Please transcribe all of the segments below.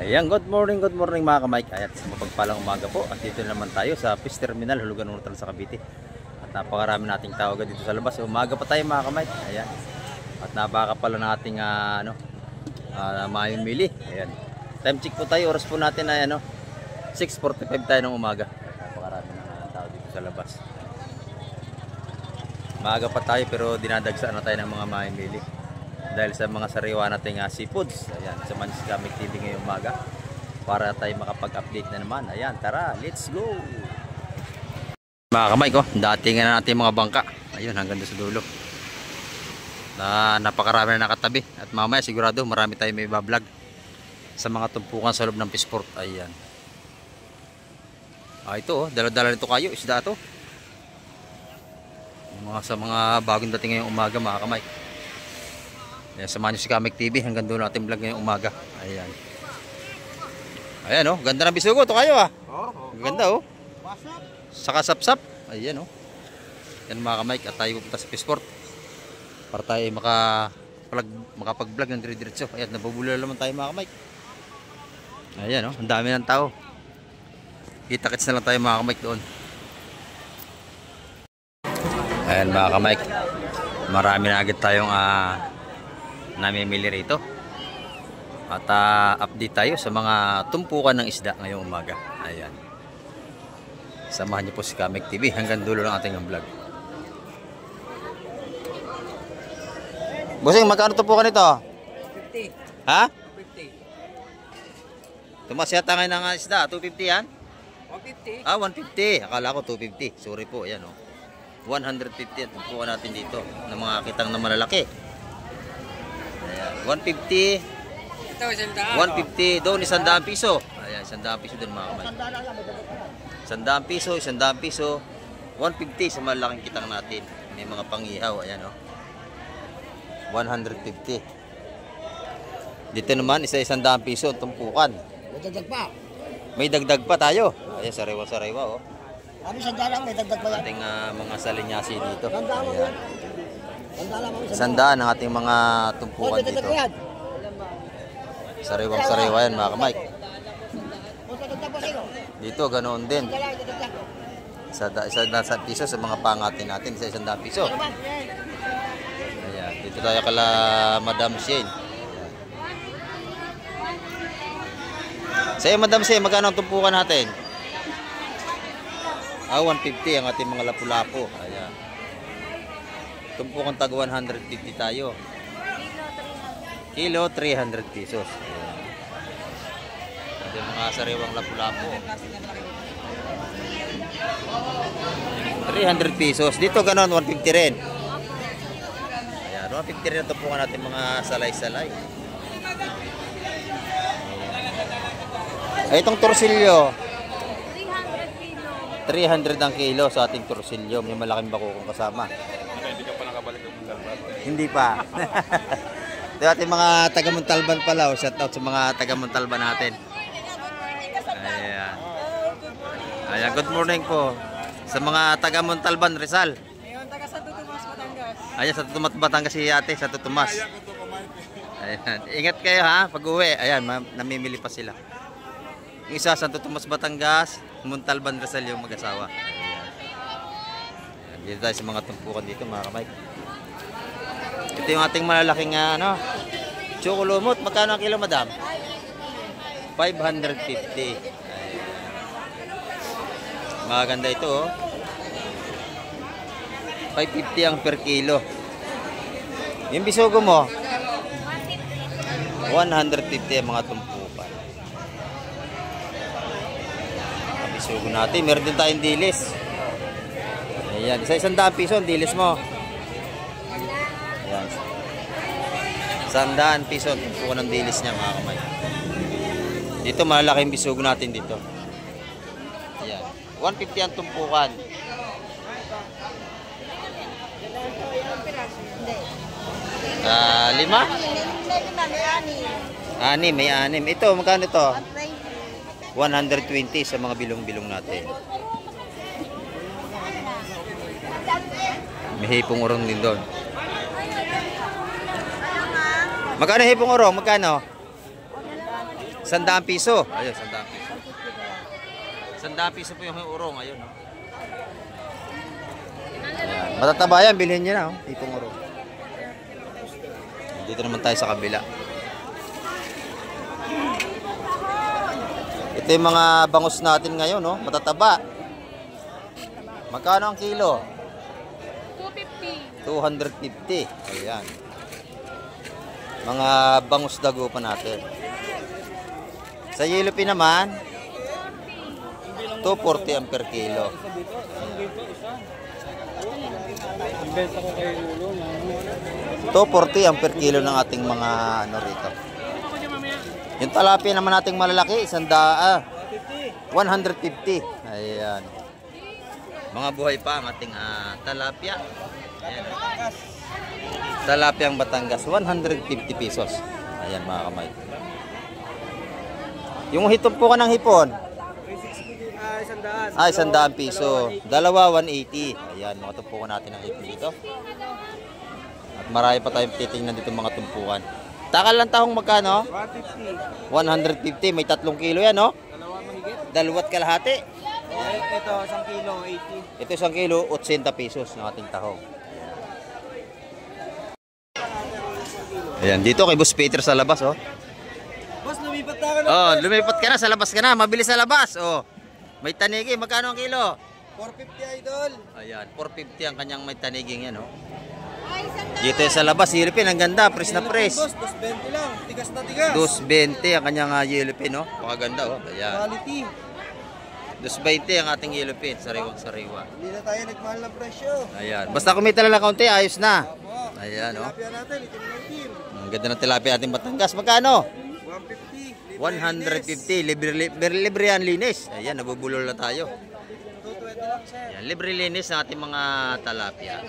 Ayan, good morning mga ka-Mike. Ayan, sa mapagpalang umaga po. At dito naman tayo sa Fish Terminal, Hulugan Urtal sa Cavite. At napakarami nating tao dito sa labas. Umaga pa tayo mga ka-Mike. Ayan. At napakapalo nating mamimili. Ayan. Time check po tayo. Oras po natin ay 6:45 tayo ng umaga. Napakarami ng tao dito sa labas. Maaga pa tayo pero dinadagsa na tayo ng mga mamimili. Dahil sa mga sariwa nating seafoods. Ayan, sa Man's Gamit TV ngayong umaga para tayo makapag-update na naman. Ayan, tara, let's go. Mga ka-Mike, dating na natin mga bangka. Ayun, hanggang doon sa dulo. Napakarami na nakatabi. At mamaya sigurado marami tayo may bablog sa mga tumpukan sa loob ng Fishport. Ayan. Ito, dala-dala nito kayo, isda to. Sa mga bagong dating ngayong umaga mga ka-Mike. Ayan, samahan nyo si Kamek TV hanggang doon natin vlog ngayong umaga. Ayan. Ayan ganda ng bisugo. Ito kayo Ganda Saka sap-sap. Ayan Yan mga ka-Mike. At tayo pupunta sa Fishport para tayo makapag-vlog ng dire-diretso. Ayan, nabubula naman tayo mga ka-Mike. Ayan ang dami ng tao. Kita-kits na lang tayo mga ka-Mike doon. Ayan mga ka-Mike. Marami na agad tayong namimili rito. At update tayo sa mga tumpukan ng isda ngayong umaga. Ayan. Samahan niyo po si Kamek TV hanggang dulo ng ating vlog. Bossing, magkano tumpukan ito? 50. Ha? 50. Tumas yata ngayon ng isda. 250 yan? 150. 150. Akala ko 250. Sorry po. Ayan 150 at tumpukan natin dito ng mga kitang na malalaki. 150. Ito, 150. Doon, 100 piso. Ayan, 100 piso doon mga kamay. 100 piso, 100 piso. 150 sa malaking kitang natin. May mga pangihaw. Ayan 150. Dito naman, isa-100 piso tumpukan. May dagdag pa. May dagdag pa tayo. Ayan, sariwa-sariwa Ano sandalang may dagdag pa yan? Ating mga salinyasi dito. Sandalang Ayan. Sandalang 100 ang ating mga tumpukan dito. Sariwang-sariwa yan mga ka-Mike. Dito ganoon din. Isa piso sa mga pangatin natin. Isa-100 piso. Ayan. Dito tayo kala Madam Shane. Sa'yo Madam Shane, magkano ang tumpukan natin? 150 ang ating mga lapu-lapu. Ayan. Tumpukan tag 150 tayo. Kilo 300 pesos. Ito yung mga sariwang lapu-lapu. 300 pesos. Dito ganon 150 rin. Ayan, 150 rin ang tumpukan natin mga salay-salay. Ay, itong torsilyo 300 ang kilo sa ating torsilyo. May malaking bakukong kasama. Hindi ka pa nakabalik ng Montalban? Hindi pa. Ito ating mga taga-Montalban pala. Shout out sa mga taga-Montalban natin. Ayan. Ayan, good morning po. Sa mga taga-Montalban, Rizal. Ayun, taga Santo Tomas, Batangas. Ayan, sa Tomas, Batangas si ate, sa Tomas. Ayan. Ingat kayo pag uwi. Ayan, namimili pa sila. Yung isa, Santo Tomas, Batangas, Montalban, Rizal yung mag-asawa. Ayan. Dito tayo sa mga tumpukan dito mga ka-Mike. Ito yung ating malalaking chocolumot. Magkano ang kilo, madam? 550. Maganda ito 550 ang per kilo. Yung bisugo mo 150 ang mga tumpukan. Ang bisugo natin, meron din tayong dilis. Ayan, isa-100 piso ang dilis mo. Ayan, 100 piso ang tumpukan ng dilis niya mga kamay. Dito malaki yung bisugo natin dito. Ayan, 150 ang tumpukan. Lima? Anim, may anim. Ito, magkano ito? 120 sa mga bilong-bilong natin. May hipong urong din doon. Magkano hipong urong? Magkano? 100 piso. Ayun, 100 piso. 100 piso po yung urong. Ayun, no? Ayan. Matataba yan, bilhin nyo na, oh. Tipong urong. Dito naman tayo sa kabila. Ito yung mga bangus natin ngayon, no? Matataba. Magkano ang kilo? 250. Ayan. Mga bangus dago pa natin. Sa yellow pea naman, 240 ang per kilo. 240 ang per kilo ng ating mga ano rito. Yung talapia naman nating malalaki, 150. Ayan. Mga buhay pa ang ating talapia. Ayan. Talapiang Batangas, 150 pesos. Ayan mga kamay. Yung hipon po ka ng hipon? 100. 100 piso. Dalawa, 180. Ayan, mga tumpukan natin ng hipon dito. At marami pa tayong titingnan dito mga tumpukan. Takal lang tahong magkano? 150. 150. May 3 kilo yan, no? Dalawat kalahati. Ito, 1 kilo, 80. Ito 1 kilo, 80 pesos ng ating tahong. Ayan, dito kay Boss Peter sa labas, oh. Boss, lumipat na ka na. Oh, lumipat ka na, sa labas ka na, mabilis sa labas, oh. May tanigi, magkano ang kilo? 450 idol. Ayan, 450 ang kanyang may taniging yan, oh. Dito sa labas, yellow pea, ang ganda, press na press. Boss, 220 lang. Tigas na tigas. 220 ang kanyang yellow pea, no? Pakaganda, oh. Ayan. Quality. 220 ang ating yellow pea, sariwang-sariwa. Hindi na tayo nagmahal ng presyo. Ayan, basta kumita lang ng kaunti, ayos na. Opo. Ayan, oh. Tilapia natin, itim na itim. Ang ganda ng tilapia ating Batangas, magkano? 150. 150, libre yan linis. Ayan, nabubulol na tayo. 220 lang, sir. Ayan, libre linis ng ating mga talapia.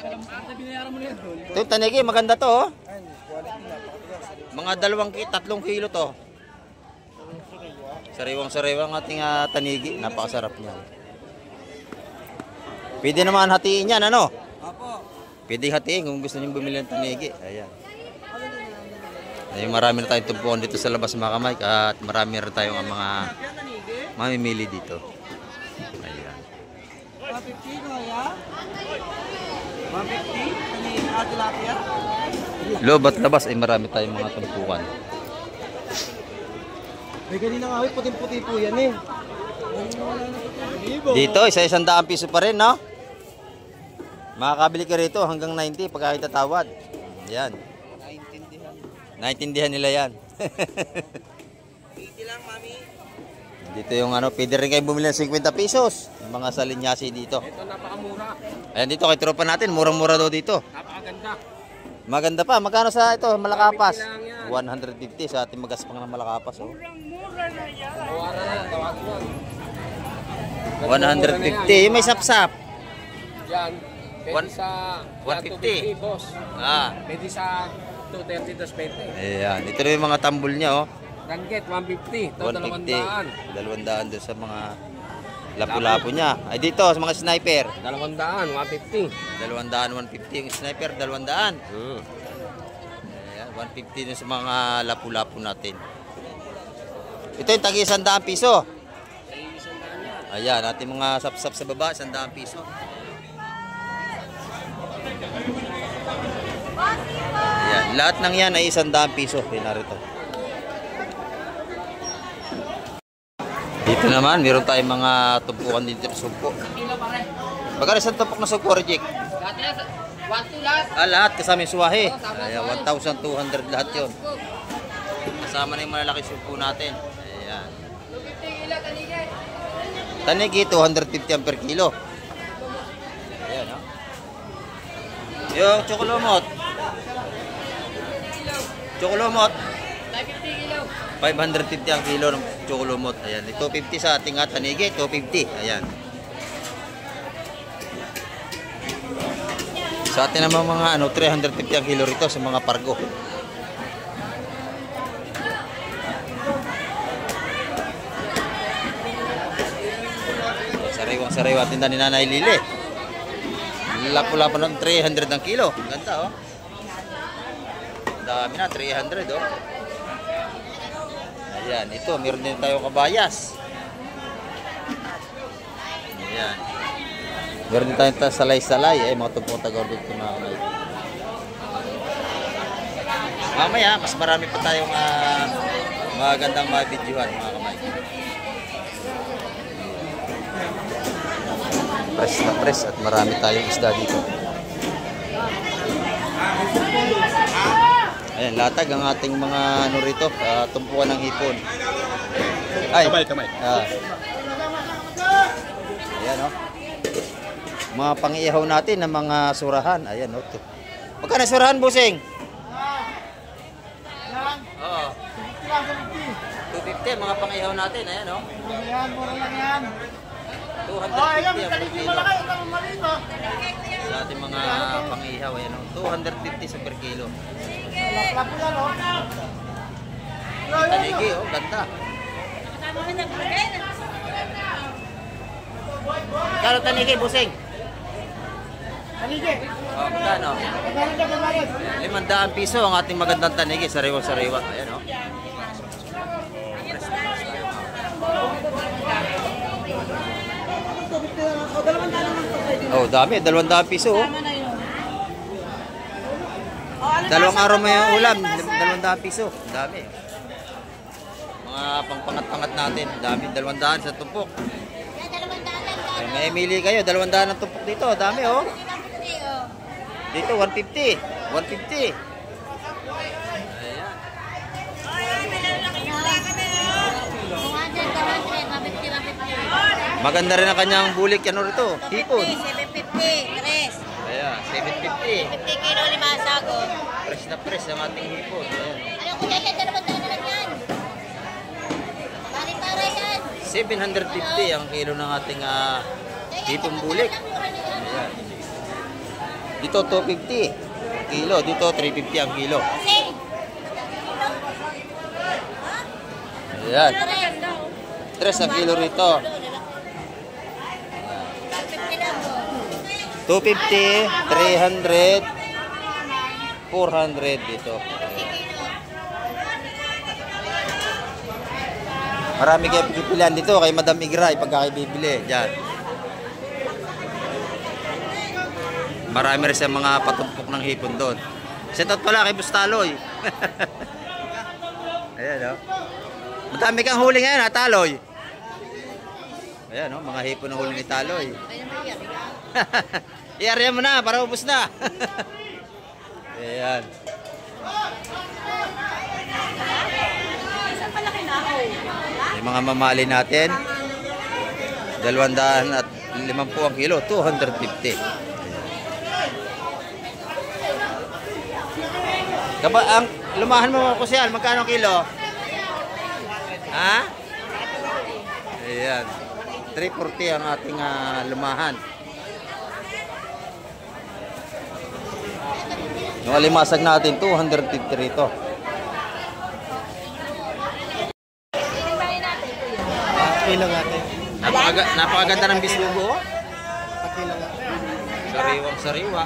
Ito, tanigi, maganda to, oh. Ayun, quality na. Pakatigas. Mga 3 kilo to. Sariwang-sariwang ating tanigi. Napakasarap niya. Pwede naman hatiin yan, ano? Apo. Pwede hatiin kung gusto niyo bumili ng tanigi. Ayan. Ayun, marami na tayong tumpuan dito sa labas mga kamay. At marami rin tayong mga mamimili dito. Ayan. 150 kaya? 150? Kanina tilapia? Loob at labas ay marami tayong mga tumpuan. May kanina nga, puting-puti po yan eh. Dito, isa-100 piso pa rin, no? Makakabili ka rito hanggang 90 pagka itatawad. Ayan. Naintindihan nila yan. 80 lang, mami. Dito yung ano, pwede rin kayo bumili ng 50 pesos. Yung mga salinyasi dito. Ito napakamura. Ayan dito, kay tropa natin, murang-mura daw dito. Napakaganda. Maganda pa, magkano sa ito, Malakapas? 150 sa ating magaspang ng Malakapas, oh. Tawaran na, tawagin mo. 150, yung may sapsap. Yan. Pwede sa 150. 250, boss. Ah, Pwede sa 230 to 20. ayan. Ito na yung mga tambol niya, oh. Ranget, 150. Ito, 150. 200 doon sa mga lapu-lapu niya. Ay dito, sa mga sniper. 200, 150. 200, 150. Yung sniper, 200. Ayan, 150 dun sa mga lapu-lapu natin. Ito yung tagi 100 piso. Ayan, ating mga sapsap sa baba, 100 piso. Ayan, lahat ng yan ay 100 piso. Pinarito. Dito naman, meron tayong mga tumpukan dito sa sugpo. Pagkano isang tumpok na sugpo, Rejik? Lahat kasama yung suwahe. Ayan, 1,200 lahat yun. Kasama na yung malalaki sugpo natin. Ayan. Tanigi, 250 ang per kilo. Ayan, ha? Yung chocolomot. Chocolomot. 550 ang kilo ng chocolomot. Ayan, 250 sa ating tanigi, 250. Ayan. Sa atin naman mga 350 ang kilo rito sa mga pargo. Sariwang-sariwa tinda ni Nanay Lili. Lapu-lapu ng 300 ang kilo. Ganda, oh. Dami na, 300, oh. Ayan, ito, meron din tayong kabayas. Ayan. Meron din tayong salay-salay. Ay, mga tugpong taga-order ito mga kamay. Mamaya, mas marami pa tayong magandang mga videohan mga kamay. Press na press at marami tayong isda dito. Ayan, latag ang ating mga ano rito, tumpukan ng hipon. Ay, kamay. Ayan, oh. Mga pang-ihaw natin ng mga surahan. Ayan, oh. Magkano surahan, busing? Oo. 250 mga pang-ihaw natin. Ayan, oh. Mura lang yan. 250 ang per kilo. Sa ating mga pang-ihaw, ayan, oh. 250 sa per kilo. Tanigi, oh, ganda. Kano tanigi, busing? Tanigi. Oh, magkano? 500 piso ang ating magandang tanigi, sariwa-sariwa. Ayan, oh. Oh, dami, 200 piso, oh. Dalawang araw may ulam, 200 piso. Dami. Mga pangpangat-pangat natin, dami, 200 sa tumpok. Ay, may mili kayo, 200 ang tumpok dito, dami, oh. Dito 150, 150. Ayan. Maganda rin ang kanyang bulik, ano rito? Hipon. 750, tres. Ayan, 750. 50 kilo lima sago. Fresh na fresh ang ating hipon. Ayan. Ano ko yan? Dalawang daan na lang yan. Pare-pare yan. 750 ang kilo ng ating hipon bulik. Ayan. Dito 250 kilo, dito 350 ang kilo. Ayan. 3 ang kilo rito. 250, 300, 400 dito. Marami kayo pipilian dito kay Madam Igra pagka kayo bibili. Diyan. Marami rin sa mga patumpok ng hipon doon. Shout out pala kay Bustaloy. Ayan, oh. Madami kang huli ngayon, ha, Taloy? Ayan, oh, mga hipon ng huli ni Taloy. I-area mo na para ubos na. Ayan. Yung mga mamali natin, 250 ang kilo, 250. Kaba, ang lumahan mo ko siya, magkano kilo? Ha? Ayan. 340 ang ating lumahan. Yung alimasag natin, 250 rito. Kilo natin. Napakaganda ng bisugo. Kilo natin. Sariwang sariwa.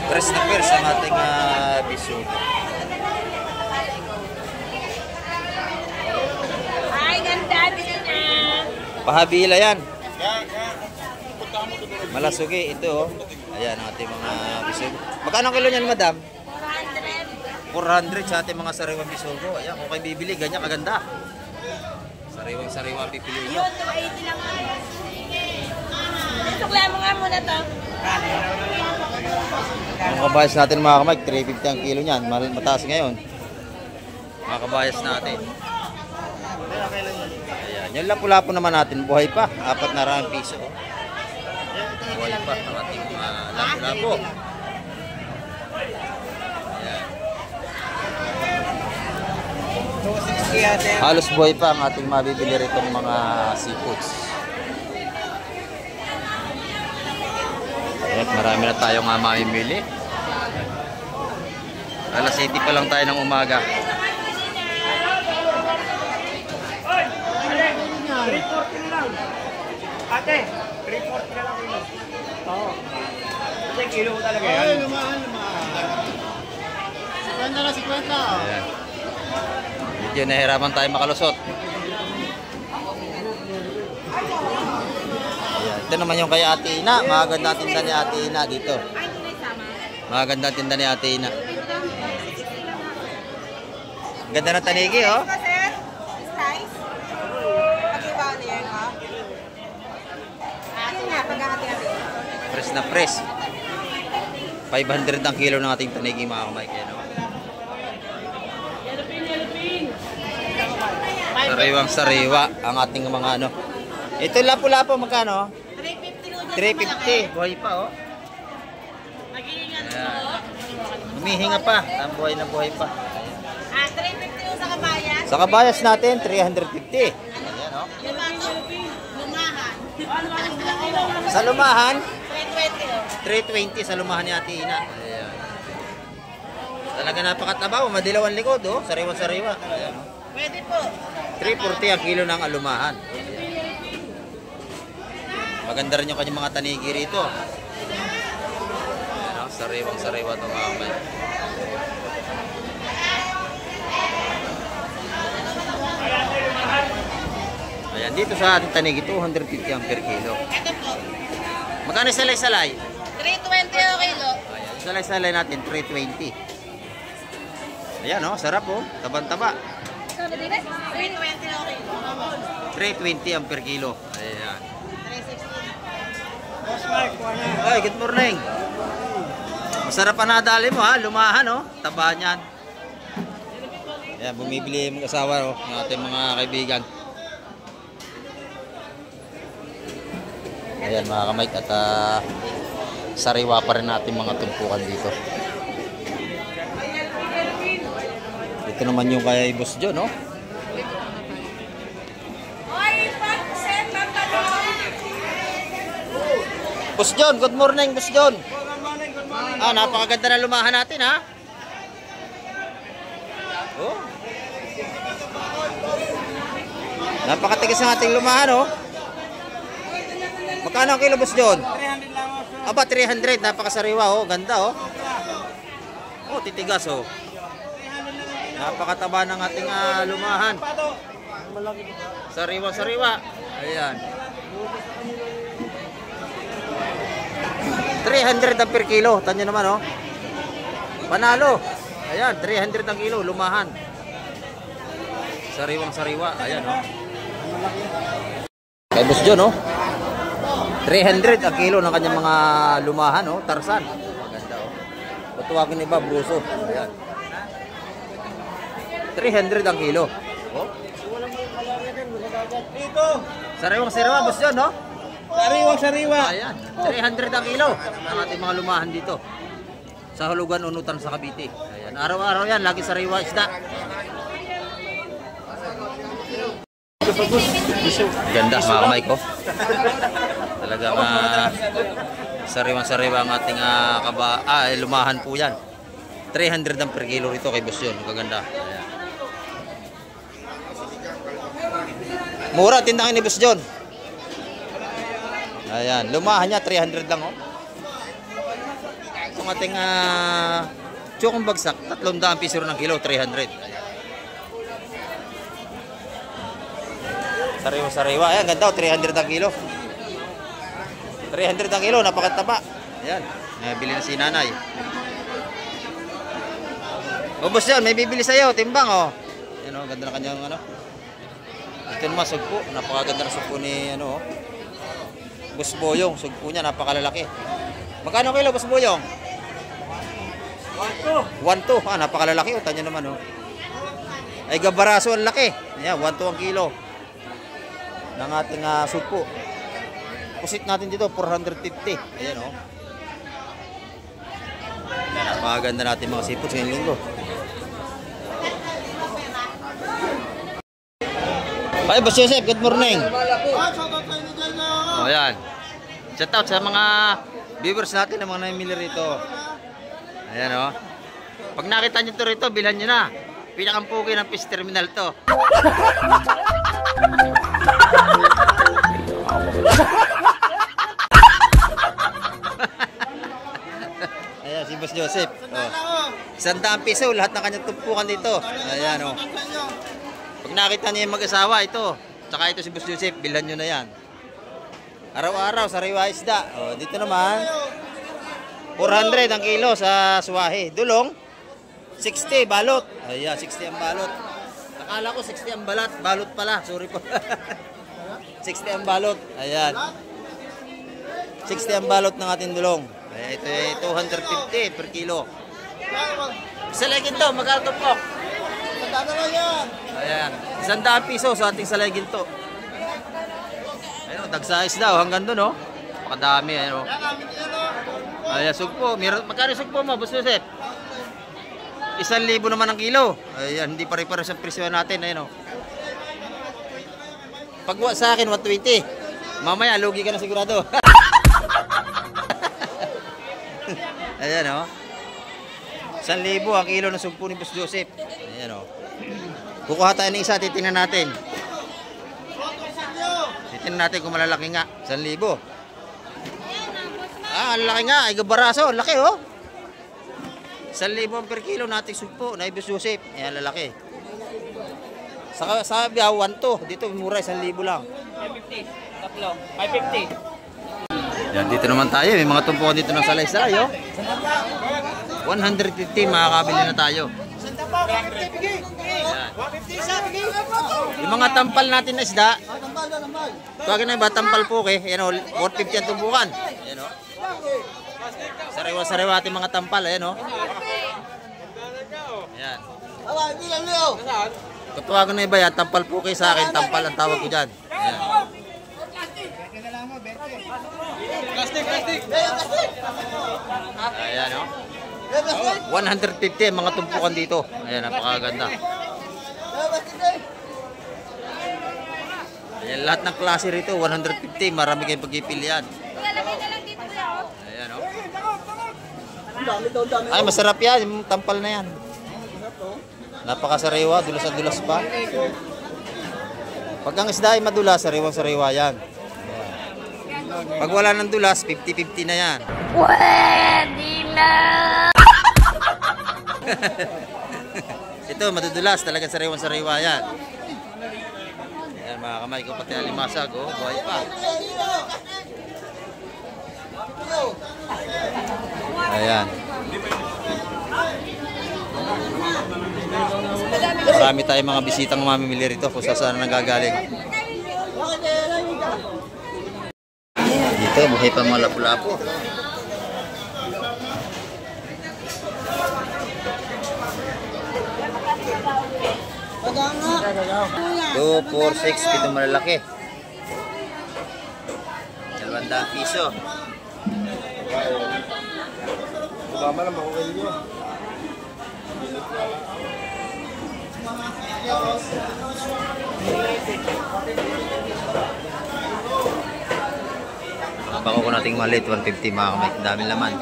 Press na press ang ating bisugo. Ay, ganda din na. Pahabila yan. Malasugi ito, oh. Ayan ang ating mga bisugo. Magkano kilo niyan, madam? 400 sa ating mga sariwang bisugo. Ayan, kung kayo bibili, ganyan kaganda. Sariwang sariwa pipili nyo. 280 lang. Tukla mo nga muna to. Ang kabayas natin mga kamag, 350 ang kilo niyan. Mataas ngayon. Mga kabayas natin. Ayan, yung lapu-lapu naman natin, buhay pa. 400 piso. Buhay pa ang ating mga lapu-lapu. Halos buhay pa ang ating mabibili rito ng mga seafoods. At marami na tayong mamimili. Alas 7 pa lang tayo ng umaga. Ate, 340 na lang kilo. Oo. kilo talaga Ay, lumahan. 50 na, 50. Ayan. Medyo nahirapan tayo makalusot. Ayan. Ito naman yung kay Ate Ina. Maganda tinda ni Ate Ina dito. Maganda tinda ni Ate Ina. Ganda ng tanigi, oh. Sir, size? Pag-iba na yan, ha? Yun nga, pag-hati-hati. Press na press. 500 ang kilo ng ating tanigi, mga kamay. Kaya naman. Sariwang sariwa ang ating mga ano. Ito lapo-lapo magkano? 350 350. Buhay pa, oh. Ayan. Humihinga pa. Ang buhay na buhay pa. 350 yung sa kabayan. Sa kabayas natin, 350. Ayan, oh. Lumahan. Sa lumahan, 320 320 sa lumahan ni Ate Ina. Ayan. Talaga napakataba, madilaw ang likod, oh. Sariwa-sariwa. Ayan, oh. Pwede po. 340 ang kilo ng alumahan. Maganda rin yung kanyang mga tanigi rito. Ayan, oh. Sariwang-sariwa ito, mga kamay. Ayan, dito sa ating tanigi, 250 ang per kilo. Ito po. Magkano salay-salay? 320 ang kilo. Ayan, salay-salay natin, 320. Ayan, oh, sarap, oh. Taban-taba. 320 ang kilo. 320 ang per kilo. Ayan. 360. Boss Mark, kuha na. Ay, good morning. Masarap pa nadali mo, ha? Lumahan, oh. Taba niyan. Ayan, bumibili yung mag-asawa, oh. Ng ating mga kaibigan. Ayan, mga kamay. At sariwa pa rin natin mga tumpukan dito. Ito naman yung kay Boss John, no? Boss John, good morning, Boss John. Ah, napakaganda na lumahan natin, ha? Oh. Napakatigas ng ating lumahan, oh. Magkano ang kilo, Boss John? 300 lang ako. Aba, 300. Napakasariwa, oh. Ganda, oh. Oh, titigas, oh. Napakataba ng ating lumahan. Sariwa-sariwa. Ayan. 300 ang per kilo. Tanyo naman, oh. Panalo. Ayan, 300 ang kilo. Lumahan. Sariwang-sariwa. Ayan, oh. Kay Boss John, oh. 300 ang kilo ng kanyang mga lumahan, oh. Tarsan. Maganda, oh. Tutuwagin iba, bruso. Ayan. 300 ang kilo. Oh. Dito. Sariwang-sariwa, Boss John, no? Sariwang sariwa. Ayan. 300 ang kilo ang ating mga lumahan dito. Sa Hulugan, Unutan, sa Cavite. Ayan. Araw-araw yan. Lagi sariwa isda. Ganda, mga kamay ko. Talagang sariwang-sariwa ang ating lumahan po yan. 300 ang per kilo rito kay Boss John. Kaganda. Ayan. Mura, tindahan ni Boss John. Ayan, lumahan niya 300 lang, oh. Itong ating tsukong bagsak, 300 piso ng kilo, 300. Sariwa-sariwa. Ayan, ganda, 300 ang kilo. 300 ang kilo, napakataba. Ayan, bili na si nanay. O, Boss John, may bibili sa'yo, timbang, oh. Ayan, oh, ganda na kanyang, ano. Ito naman, sugpo. Napakaganda na sugpo ni, ano, oh. Boss Boyong, sugpo niya, napakalalaki. Magkano kilo, Boss Boyong? 1-2. Ah, napakalalaki, oh. Tanya naman, oh. Ay, gabaraso, ang laki. Ayan, 1-2 ang kilo ng ating sugpo. Pusit natin dito, 450. Ayan, oh. Napakaganda natin mga sipot sa linggo. Ay, Boss Joseph, good morning. O, yan. Shout out sa mga viewers natin na mga namimili rito. Ayan, o. Pag nakita nyo to rito, bilhan nyo na. Pinakampugi ng fish terminal to. 100 piso lahat ng kanyang tumpukan dito. Ayan o. Pag nakita niyo yung mag-asawa, ito. Tsaka ito si Boss Joseph, bilhan nyo na yan. Araw-araw, sariwa isda. O, dito naman, 400 ang kilo sa suwahe. Dulong, 60 balot. Ayan, 60 ang balot. Akala ko 60 ang balat. Balot pala, sorry po. 60 ang balot. Ayan. 60 ang balot ng ating dulong. Ayan, ito ay 250 per kilo. Salegin to, magkano po? Ayan, 100 piso sa ating salegin to. Ayun, tag-size daw hanggang doon, oh. Pakadami, ayun, oh. Ayan, sugpo. Magkano sugpo mo, Boss Joseph? 1,000 naman ang kilo. Ayan, hindi pare-pares ang presyo natin, ayun, oh. Pagwa sa akin, 120. Mamaya, lugi ka na sigurado. Ayan, oh. 1,000 ang kilo ng sugpo ni Boss Joseph. Ayan, oh. Kukuha tayo ng isa, titingnan natin. Titingnan natin kung malalaki nga. 1,000. Ah, ang laki nga. Ay, gabaraso. Laki, oh. 1,000 per kilo nating sugpo na Boss Joseph. Ayan, lalaki. Sa Biaw, 1,2. Dito, mura, 1,000 lang. 550. Tatlo. 550. Yan, dito naman tayo. May mga tumpukan dito ng salay-salay, oh. 150, makakabili na tayo. Ayan. Yung mga tampal natin na isda. Tuwagin na ba, tampal po eh. Yan, 150 ang tumpukan. Ayan, oh. Sariwa-sariwa ating mga tampal. Ayan, oh. Ayan. Tuwagan na iba yan, tampal po kayo sa akin. Tampal ang tawag ko dyan. Ayan. Ayan, oh. 150 mga tumpukan dito. Ayan, napakaganda. Ayan, lahat ng klase rito, 150. Marami kayong pagpipilian. Ayan, oh. Ay, masarap yan. Yung tampal na yan. Napakasariwa, dulas-dulas pa. Pag ang isda ay madulas, sariwang-sariwa yan. Ayan. Pag wala ng dulas, 50-50 na yan. Pwede na! Ito, madudulas. Talagang sariwang-sariwa yan. Ayan, mga kamay ko, pati alimasag. Oh, buhay pa. Ayan. Marami tayong mga bisitang mamimili rito kung saan nanggagaling. Dito, buhay pa mga lapu-lapu. Two, 4, 6, pitong malalaki. 200 piso. Bako ko nating malit, 150 mga kamay. Daming laman.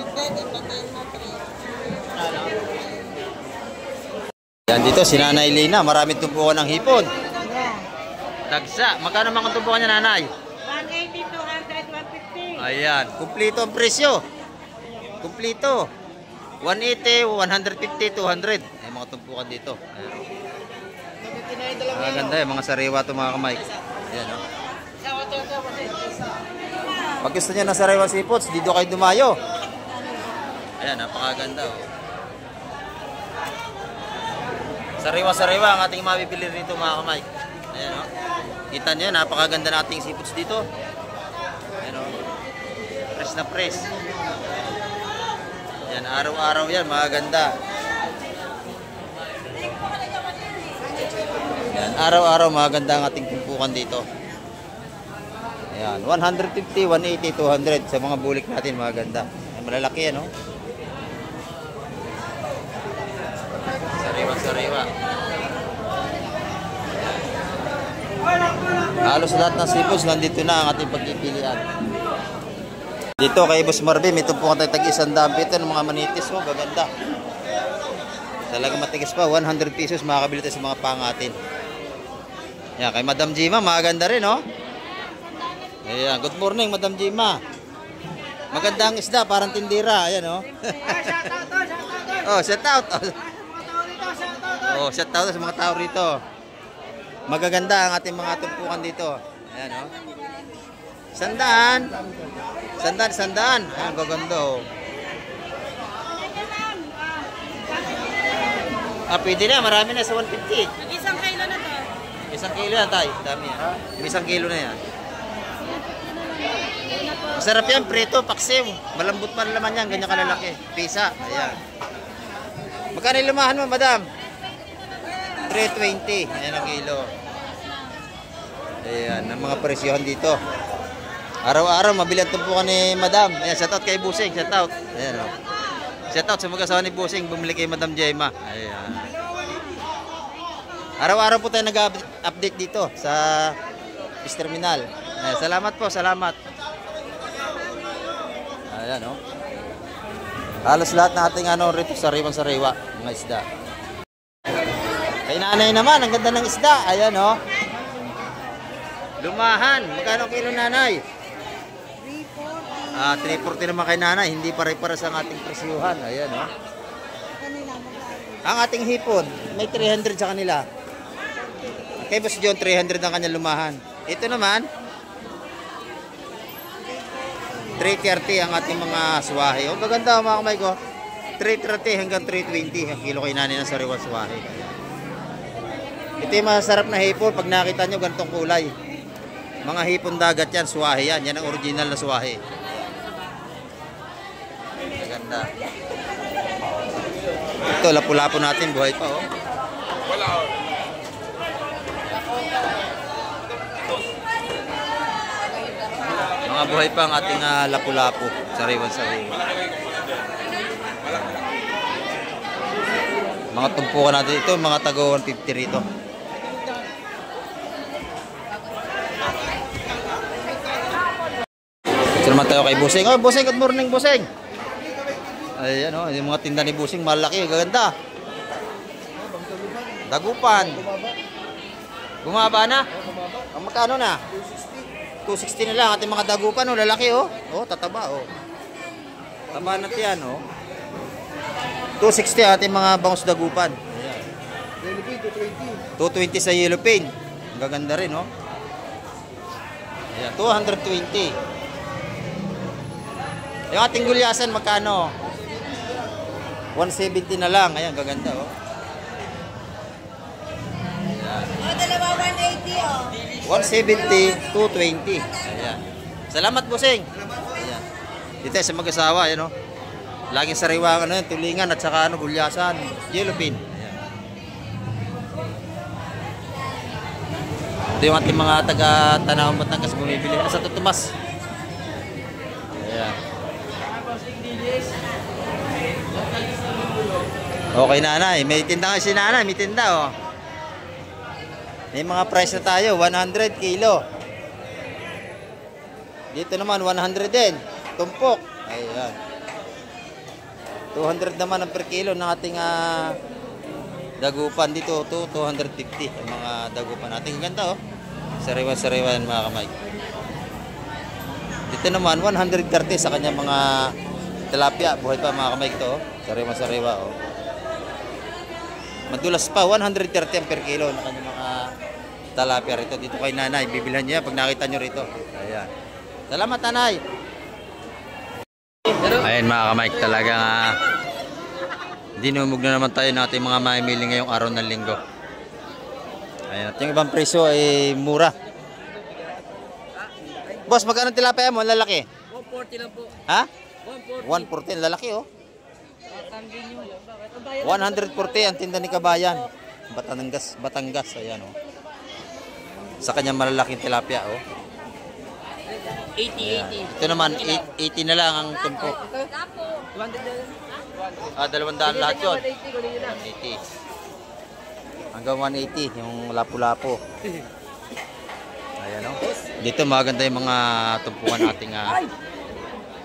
Yan dito, si Nanay Lina. Maraming tumpukan ng hipon. Dagsa. Magkano mga tumpukan niya, Nanay? 180, 200, 150. Ayan. Kumplito ang presyo. Kumplito. 180, 150, 200. Ay, mga tumpukan dito. Ayan. Ganda yung mga sariwa ito mga kamay. Ayan, oh. Pag gusto niya ng sariwa seafoods, dito kayo dumayo. Ayan, napakaganda, oh. Sariwa-sariwa ang ating mabibili rito mga kamay. Ayan, oh. Kita niyo, napakaganda na ating seafoods dito. Ayan, oh. Fresh na fresh. Ayan, araw-araw yan, maganda. Ayan, araw-araw maganda ang ating tumpukan dito. Ayan, 150, 180, 200 sa mga bulik natin, maganda. Ayan, malalaki yan, oh. Sariwa-sariwa. Halos lahat ng seafoods nandito na ang ating pagpipilian. Dito kay Boss Marvin, may tumpukan tayo tag-100 ito ng mga manitis, oh, gaganda. Talagang matigas pa, 100 pesos makakabili tayo sa mga pangatin. Ayan, kay Madam Jima, maganda rin, oh. Ayan, good morning, Madam Jima. Maganda ang isda, parang tindira. Ayan, oh. Oh, shout out. Oh, shout out sa mga tao rito. Magaganda ang ating mga tumpukan dito. Ayan, oh. Sandaan. Sandaan. Ayan, gaganda, oh. Pwede na. Marami na sa 150. Isang kilo na to. Isang kilo yan, tay. Dami yan. Isang kilo na yan. Masarap yan, preto, paksiw. Malambot pa naman yan, ganyan kalalaki. Pisa, ayan. Magkano yung lumahan mo, madam? 320. Ayan ang kilo. Ayan, ang mga presyohan dito. Araw-araw, mabili ang tumpukan ni madam. Ayan, shoutout kay Busing, shoutout. Ayan, oh. Shoutout sa mag-asawa ni Busing, bumili kay Madam Jemma. Ayan. Araw-araw po tayo nag-update dito sa Fish Terminal. Ayan, salamat po, salamat. Ayan, oh. Halos lahat na ating rito sariwa, mga isda. Kay nanay naman, ang ganda ng isda. Ayan, oh. Lumahan. Magkano kilo, nanay? 340 naman kay nanay. Hindi pare-para sa ating presyuhan. Ayan, oh. Ang ating hipon, may 300 sa kanila. Kay Boss John, 300 ang kanyang lumahan. Ito naman, 330 ang ating mga swahe. Oh, gaganda, mga kamay ko. 330 hanggang 320 ang kilo kay nanay ng sariwang swahe. Ito yung masarap na hipon. Pag nakita nyo, ganitong kulay. Mga hipon dagat yan, swahe yan. Yan ang original na swahe. Ganda. Ito, lapu-lapu natin, buhay pa, oh. Mga buhay pa ang ating lapu-lapu, sariwan-sariwan. Mga tumpukan natin ito, mga tago 150 rito. Ito naman tayo kay Busing. Oh, Busing, good morning, Busing. Ayan, oh, yung mga tinda ni Busing, malaki, gaganda. Dagupan. Bumaba na? Ang magkano na? 260 na lang ating mga dagupan, oh, lalaki, oh. Oh, tataba, oh. Taba na yan, oh. 260 ating mga bangus dagupan. Ayan. 220 sa yellow pin. Ang gaganda rin, oh. Ayan, 220. Yung ating gulyasan, magkano? 170 na lang. Ayan, gaganda, oh. Dalawa 180, oh. 170, 220. Ayan. Salamat, Busing. Ayan. Dito sa mag-asawa, ayan, oh. Laging sariwa, tulingan at saka gulyasan. Yellow pin. Ayan. Ito yung ating mga taga-Tanawang Batangas bumibili. Sa Tutumas. Ayan. Okay, nanay. May tinda nga si nanay. May tinda, oh. May mga price na tayo. 100 kilo. Dito naman, 100 din. Tumpok. Ayan. 200 naman ang per kilo ng ating dagupan. Dito, 250 ang mga dagupan natin. Ganda, oh. Sariwa-sariwa yan, mga kamay. Dito naman, 130 sa kanya mga tilapia. Buhay pa, mga kamay ito, oh. Sariwa-sariwa, oh. Madulas pa, 130 ang per kilo na kanyang mga tilapia rito. Dito kay nanay, bibilhan niya pag nakita nyo rito. Ayan. Salamat, nanay. Ayan, mga kamay, talagang dinumog na naman tayo natin mga mamimili ngayong araw ng linggo. Ayan, at yung ibang presyo ay mura. Boss, magkano tilapia mo? Lalaki? 140 lang po. Ha? 140. 140, lalaki, oh. 140 ang tinda ni Kabayan. Batangas, ayan, oh. Sa kanyang malalaking tilapia, oh. 80. Ito naman, 80 na lang ang tumpok. 200 lahat yun. 180. Hanggang 180, yung lapu-lapu. Ayan, oh. Dito maganda yung mga tumpukan nating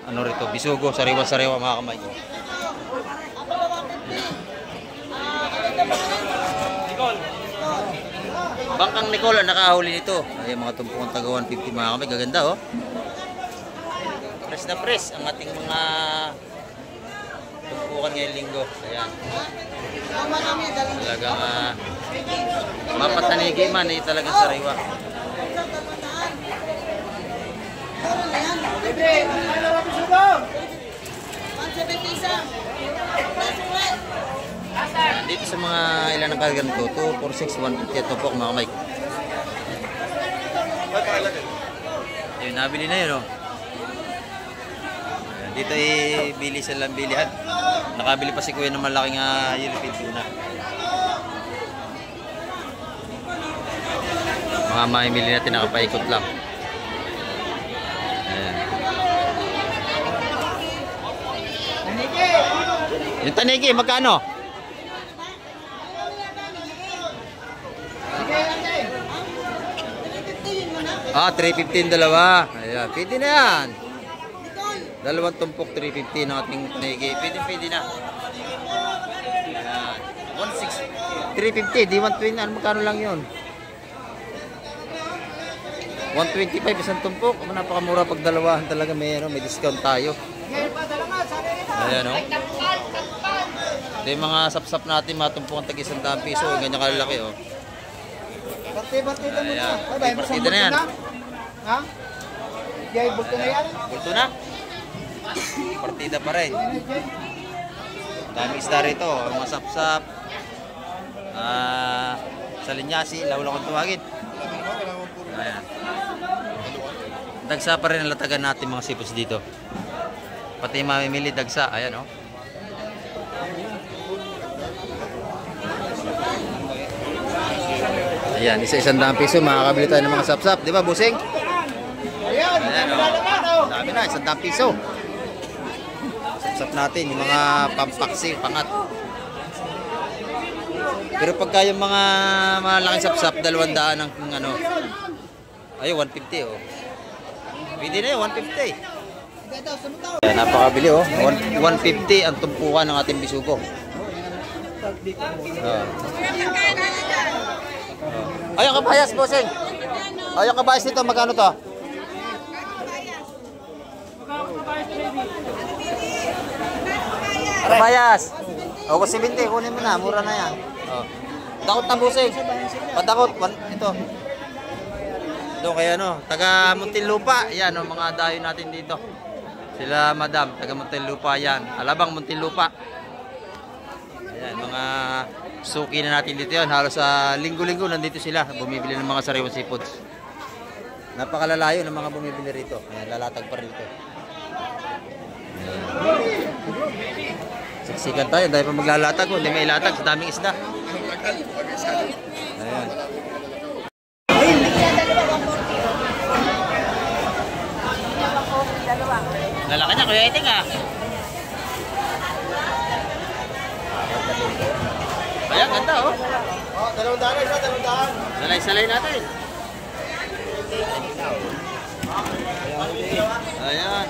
rito, bisugo, sariwa-sariwa, mga kamay. Bangkang Nicole ang nakahuli nito. Ay, mga tumpukan taga 150, mga kamay. Gaganda, oh. Press na press ang ating mga tumpukan. tumpukan ngayong linggo. Ayan. Tama namin, dali. Talagang mapatanigi man eh, talagang sariwa. Puro na yan. Libre, ano ba sugo? 170 isa. Plus ulit. Dito sa mga ilan ang karga nito, 2, 4, 6, 150 ito po mga Mike. Ayun, nabili na yun, oh. Ayan, dito ay bili silang bilihan. Nakabili pa si Kuya ng malaking yellowfin tuna. Mga mamimili natin nakapaikot lang. Ayan. Yung tanigi, magkano? Ah, 315 dalawa. Ayan, pwede na yan. Dalawang tumpok 350 ng ating tanigi. Pwede na. Ayan. 350, di 120. Ano, magkano lang yun? 125 isang tumpok. Napakamura pag dalawahan talaga. May discount tayo. Ayan, o. Ito yung mga sapsap natin, mga tumpok ang tag 100 piso. Ganyan kalalaki, o. Partida mo na. Ayan, partida na yan. Ha? Jay, bulto na yan. Bulto na. Partida pa rin. Dami isda rito. Mga sapsap. Salinyasi. Lawla kong tuwagin. Ayan. Dagsa pa rin ang latagan natin mga sipos dito. Pati yung mamimili dagsa. Ayan, o. Ayan, isa-100 piso. Makakabili tayo ng mga sapsap. Di ba, busing? Ayan, Ayan, o. Dami na, 100 piso. Sapsap natin, yung mga pampaksi, pangat. Pero pagka yung mga malaking sapsap, 200 ang ano. Ay, 150, oh. Pwede na yun, 150. Ayan, napakabili, oh. 150 ang tumpukan ng ating bisugo. Ay, yung kabayas, bossing. Ay, yung kabayas nito, magkano to? Kabayas. O, 70, kunin mo na, mura na yan. Oh. Dakot na, bossing. Padakot, ito. Doon kaya no, taga Muntinlupa. Yan, no, mga dayo natin dito. Sila madam, taga Muntinlupa yan. Alabang Muntinlupa. Ayan, mga suki na natin dito yan. Halos sa linggo-linggo nandito sila. Bumibili ng mga sariwang seafoods. Napakalalayo ng mga bumibili rito. Ayan, lalatag pa rito. Siksikan tayo, dahil pa maglalatag. Hindi may ilatag, sa daming isda. Ayan. Lalaki na, Kuya Iting, ah. Ayan, ganda, oh. Oh, 200 isa, 200. Salay-salay natin. Ayan.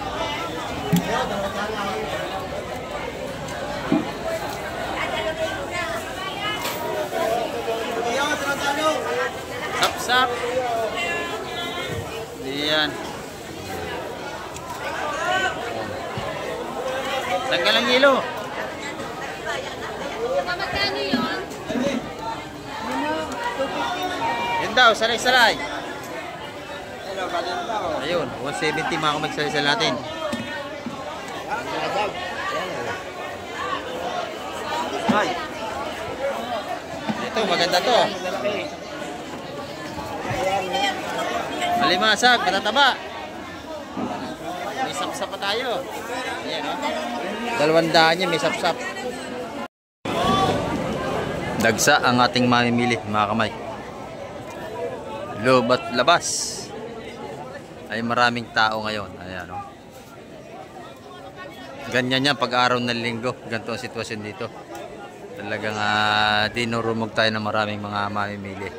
Sap-sap. Ayan. Tanggal ang yelo. Magkano yun? Yun daw, salay-salay. Ayun, 170 mga kamagsalay-salay natin. Ay. Ito, maganda to. Malimasag, matataba. May sapsap pa tayo. Ayan, o. 200 niya, may sapsap. Dagsa ang ating mamimili, mga kamay. Loob at labas ay maraming tao ngayon. Ayan, o. Ganyan yan pag araw ng linggo. Ganito ang sitwasyon dito. Talagang dinurumog tayo ng maraming mga mamimili.